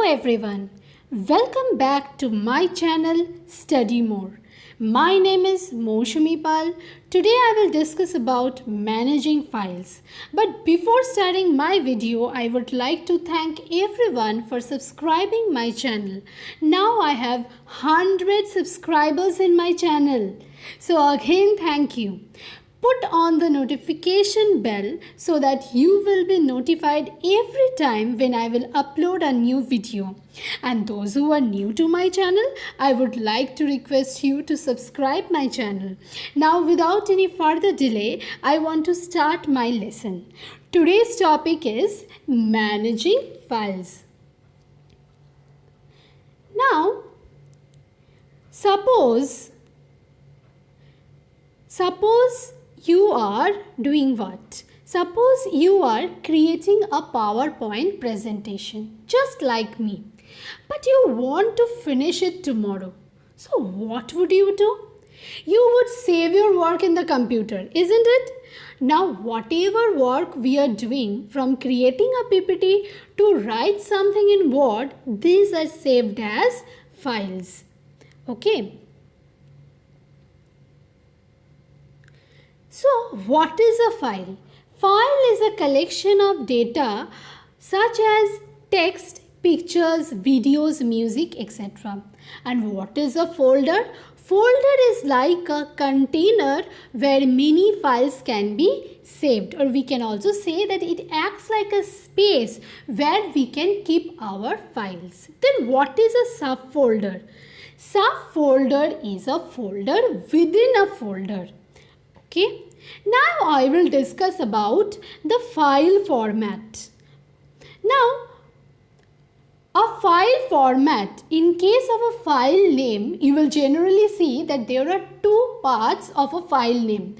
everyone, welcome back to my channel Study More. My name is Moushumi Pal. Today I will discuss about managing files. But before starting my video, I would like to thank everyone for subscribing my channel. Now I have 100 subscribers in my channel. So again, thank you. Put on the notification bell so that you will be notified every time when I will upload a new video. And those who are new to my channel, I would like to request you to subscribe my channel. Now without any further delay, I want to start my lesson. Today's topic is managing files. Now, suppose you are doing what? Suppose you are creating a PowerPoint presentation just like me, but you want to finish it tomorrow. So what would you do? You would save your work in the computer, isn't it? Now whatever work we are doing, from creating a PPT to write something in Word, these are saved as files. Okay. So, what is a file? File is a collection of data such as text, pictures, videos, music, etc. And what is a folder? Folder is like a container where many files can be saved, or we can also say that it acts like a space where we can keep our files. Then what is a subfolder? Subfolder is a folder within a folder. Okay. Now I will discuss about the file format. Now, a file format, in case of a file name, you will generally see that there are two parts of a file name.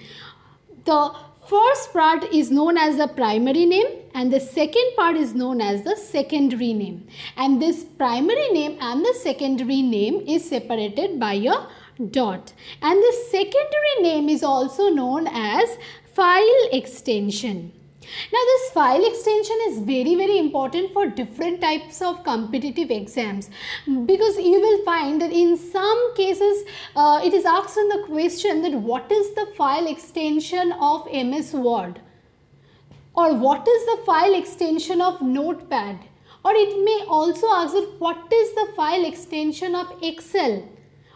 The first part is known as the primary name and the second part is known as the secondary name. And this primary name and the secondary name is separated by a dot, and the secondary name is also known as file extension. Now this file extension is very important for different types of competitive exams, because you will find that in some cases it is asked in the question that what is the file extension of MS Word, or what is the file extension of Notepad, or it may also ask that what is the file extension of Excel,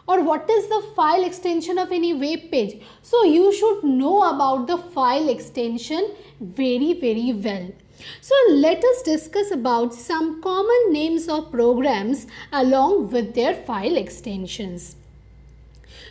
or what is the file extension of any web page. So you should know about the file extension very well. So let us discuss about some common names of programs along with their file extensions.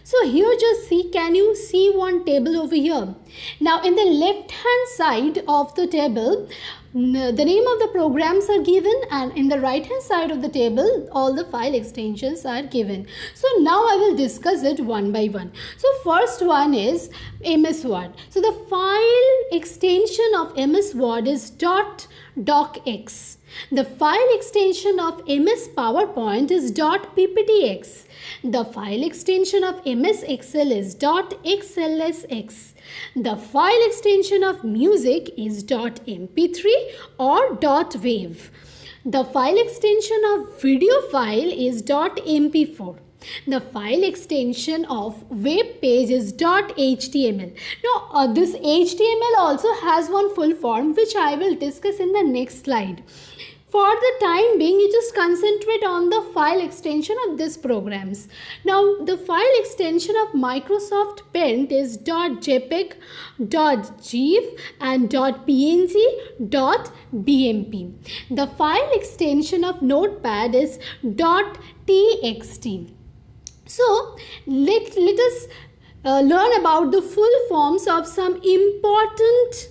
So here just see, can you see one table over here? Now in the left hand side of the table, the name of the programs are given, and in the right hand side of the table all the file extensions are given. So now I will discuss it one by one. So first one is MS Word. So the file extension of MS Word is .docx. The file extension of MS PowerPoint is .pptx. The file extension of MS Excel is .xlsx. The file extension of music is .mp3 or .wav. The file extension of video file is .mp4. The file extension of web page is .html. Now this HTML also has one full form which I will discuss in the next slide. For the time being, you just concentrate on the file extension of these programs. Now, the file extension of Microsoft Paint is .jpeg, .gif and .png, .bmp. The file extension of Notepad is .txt. So, let us learn about the full forms of some important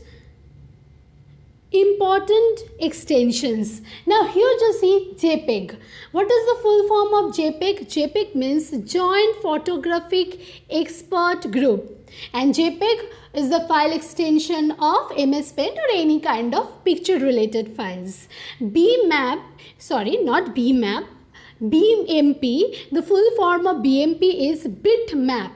extensions. Now here just see JPEG. What is the full form of JPEG? JPEG means Joint Photographic Expert Group, and JPEG is the file extension of MS Paint or any kind of picture related files. BMP, the full form of BMP is bitmap.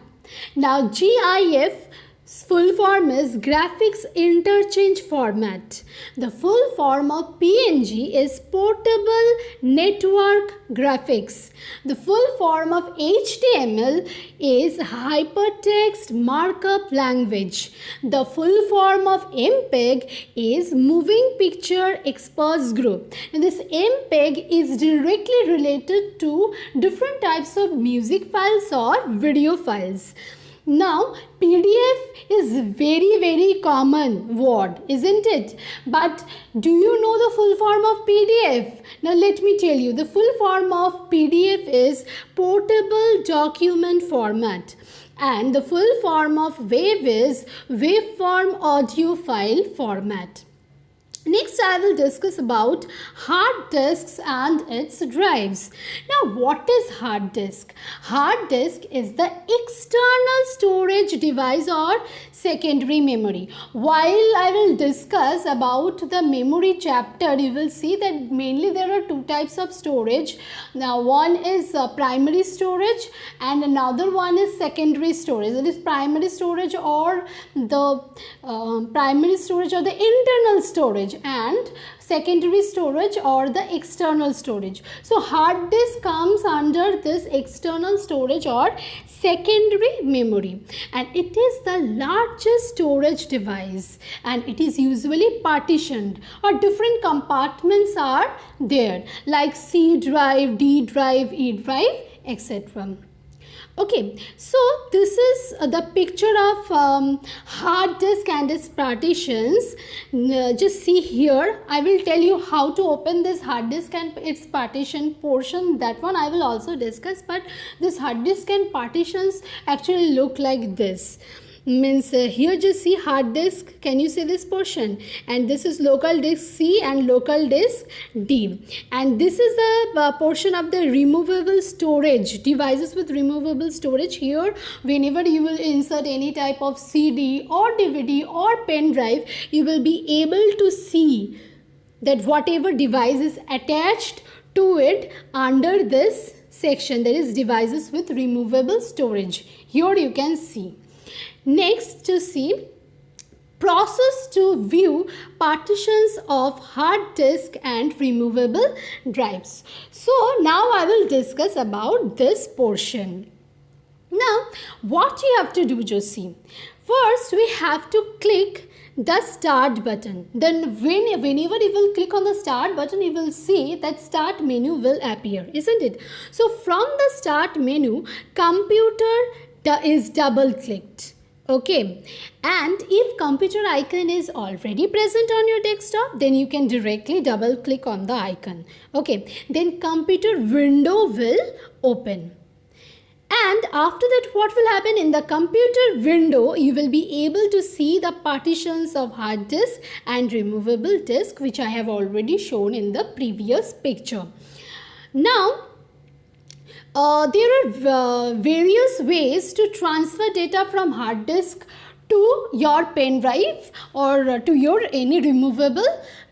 Now GIF Full form is graphics interchange format. The full form of PNG is portable network graphics. The full form of HTML is hypertext markup language. The full form of MPEG is moving picture experts group. And this MPEG is directly related to different types of music files or video files. Now, PDF is very common word, isn't it? But do you know the full form of PDF? Now, let me tell you, the full form of PDF is portable document format. And the full form of WAV is waveform audio file format. Next, I will discuss about hard disks and its drives. Now, what is hard disk? Hard disk is the external storage device or secondary memory. While I will discuss about the memory chapter, you will see that mainly there are two types of storage. Now, one is primary storage and another one is secondary storage. That is primary storage or the internal storage, and secondary storage or the external storage. So hard disk comes under this external storage or secondary memory, and it is the largest storage device, and it is usually partitioned or different compartments are there like C drive, D drive, E drive, etc. Okay, so this is the picture of hard disk and its partitions. Just see here, I will tell you how to open this hard disk and its partition portion. That one I will also discuss, but this hard disk and partitions actually look like this. Means here just see hard disk, can you see this portion, and this is local disk C and local disk D, and this is the portion of the removable storage devices with removable storage. Here whenever you will insert any type of CD or DVD or pen drive, you will be able to see that whatever device is attached to it under this section, that is devices with removable storage. Here you can see. Next, to see process to view partitions of hard disk and removable drives. So now I will discuss about this portion. Now what you have to do, Josie? First we have to click the start button. Then whenever you will click on the start button, you will see that start menu will appear, isn't it? So from the start menu, computer is double clicked. Okay, and if computer icon is already present on your desktop, then you can directly double click on the icon. Okay, then computer window will open. And after that, what will happen in the computer window, you will be able to see the partitions of hard disk and removable disk, which I have already shown in the previous picture. Now, there are various ways to transfer data from hard disk to your pen drive or to your any removable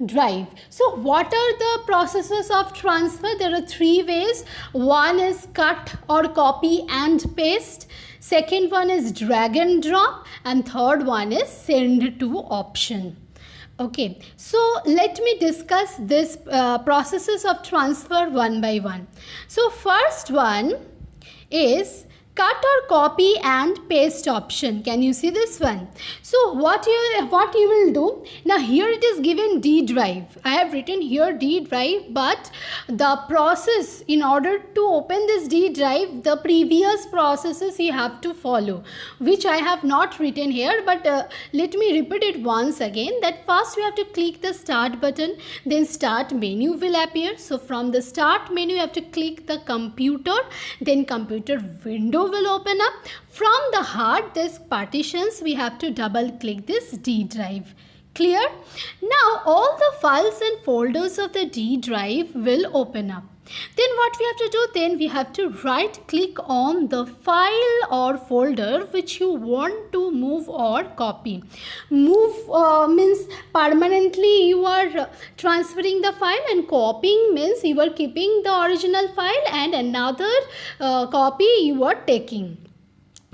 drive. So what are the processes of transfer? There are three ways. One is cut or copy and paste. Second one is drag and drop, and third one is send to option. Okay, so let me discuss this processes of transfer one by one. So first one is cut or copy and paste option. Can you see this one? So what you will do, now here it is given D drive. I have written here D drive, but the process in order to open this D drive, the previous processes you have to follow, which I have not written here, but let me repeat it once again, that first we have to click the start button, then start menu will appear. So from the start menu you have to click the computer, then computer window will open up. From the hard disk partitions we have to double click this D drive. Clear? Now all the files and folders of the D drive will open up. Then what we have to do? Then we have to right click on the file or folder which you want to move or copy. Move means permanently you are transferring the file, and copying means you are keeping the original file and another copy you are taking.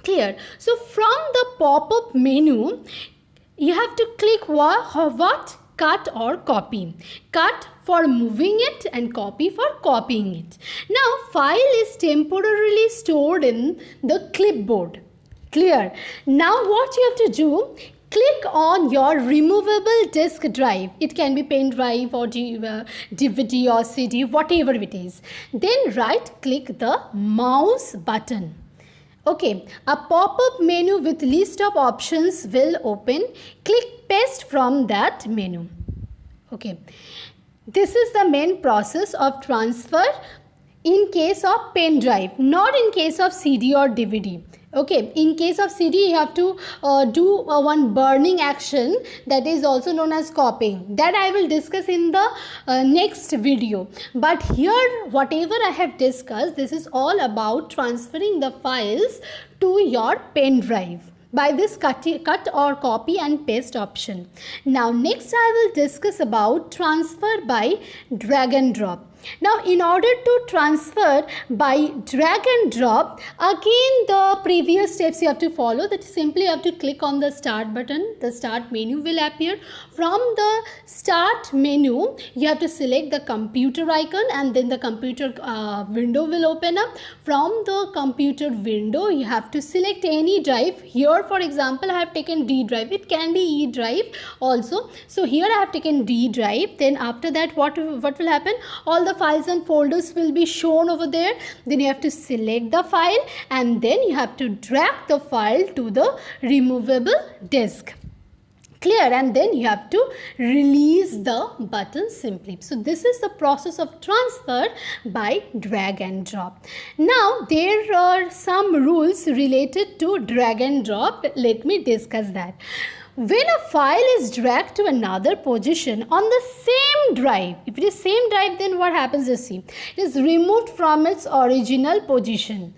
Clear? So from the pop-up menu, you have to click what? Cut or copy. Cut for moving it and copy for copying it. Now file is temporarily stored in the clipboard. Clear? Now what you have to do, click on your removable disk drive. It can be pen drive or DVD or CD, whatever it is. Then right click the mouse button. Okay, a pop-up menu with list of options will open. Click paste from that menu. Okay, this is the main process of transfer in case of pen drive, not in case of CD or DVD. Okay, in case of CD, you have to do one burning action that is also known as copying. That I will discuss in the next video. But here, whatever I have discussed, this is all about transferring the files to your pen drive by this cut or copy and paste option. Now next I will discuss about transfer by drag and drop. Now in order to transfer by drag and drop, again the previous steps you have to follow. That simply you have to click on the start button. The start menu will appear. From the start menu, you have to select the computer icon and then the computer window will open up. From the computer window, you have to select any drive. Here for example, I have taken D drive. It can be E drive also. So here I have taken D drive. Then after that what will happen? All the files and folders will be shown over there. Then you have to select the file and then you have to drag the file to the removable disk. Clear? And then you have to release the button simply. So this is the process of transfer by drag and drop. Now there are some rules related to drag and drop. Let me discuss that. When a file is dragged to another position on the same drive, if it is same drive, then what happens is, see, it is removed from its original position.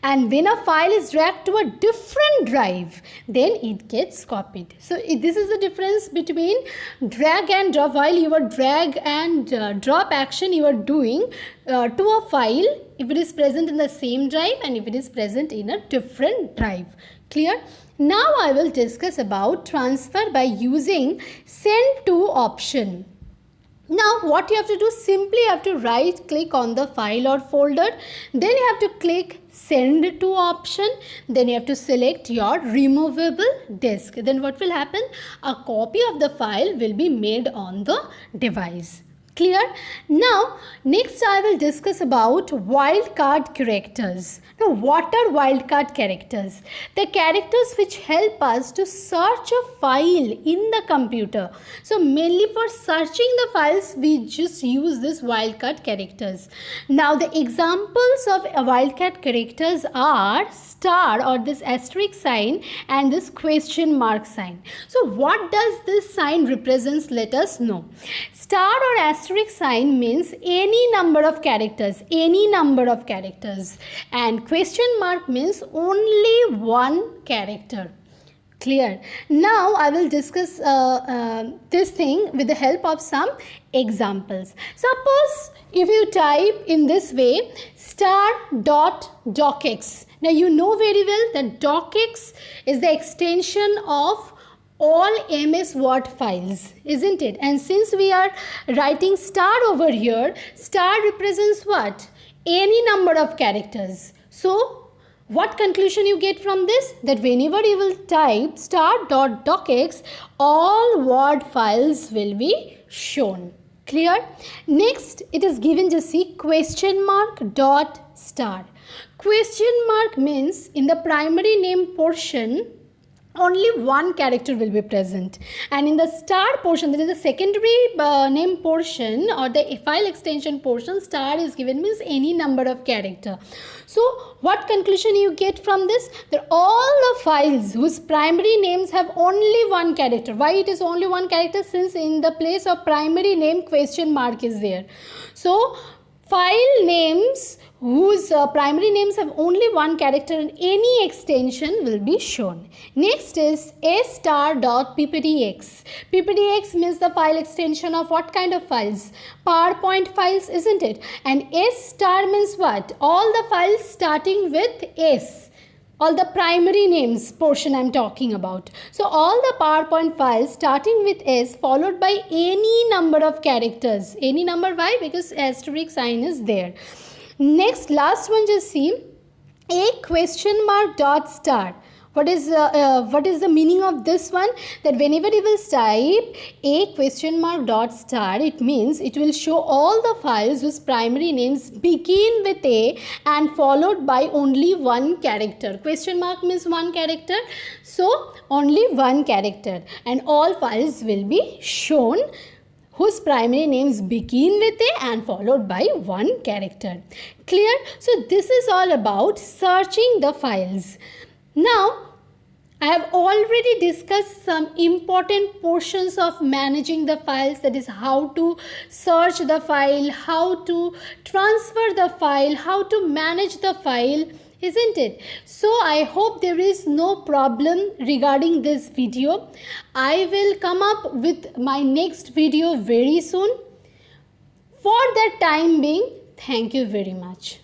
And when a file is dragged to a different drive, then it gets copied. So this is the difference between drag and drop. While your drag and drop action you are doing to a file, if it is present in the same drive and if it is present in a different drive. Clear? Now I will discuss about transfer by using send to option. Now what you have to do, simply you have to right click on the file or folder, then you have to click send to option, then you have to select your removable disk. Then what will happen? A copy of the file will be made on the device. Clear? Now next I will discuss about wildcard characters. Now what are wildcard characters? The characters which help us to search a file in the computer. So mainly for searching the files we just use this wildcard characters. Now the examples of wildcard characters are star or this asterisk sign and this question mark sign. So what does this sign represents? Let us know. Star or asterisk sign means any number of characters, and question mark means only one character. Clear? Now I will discuss this thing with the help of some examples. Suppose if you type in this way star.docx. Now you know very well that docx is the extension of all MS Word files, isn't it? And since we are writing star over here, star represents what? Any number of characters. So what conclusion you get from this? That whenever you will type star.docx, all Word files will be shown. Clear? Next, it is given, just see, question mark dot star. Question mark means in the primary name portion, only one character will be present, and in the star portion, that is the secondary name portion or the file extension portion, star is given means any number of character. So what conclusion you get from this? That all the files whose primary names have only one character. Why it is only one character? Since in the place of primary name question mark is there. So file names whose primary names have only one character in any extension will be shown. Next is a*.pptx. pptx means the file extension of what kind of files? PowerPoint files, isn't it? And S* means what? All the files starting with S. all the primary names portion I'm talking about. So all the PowerPoint files starting with S followed by any number of characters. Any number, why? Because asterisk sign is there. Next, last one, just see a question mark dot star. What is the meaning of this one? That whenever you will type a question mark dot star, it means it will show all the files whose primary names begin with A and followed by only one character. Question mark means one character, so only one character, and all files will be shown whose primary names begin with A and followed by one character. Clear? So this is all about searching the files. Now, I have already discussed some important portions of managing the files, that is how to search the file, how to transfer the file, how to manage the file, isn't it? So I hope there is no problem regarding this video. I will come up with my next video very soon. For that time being, thank you very much.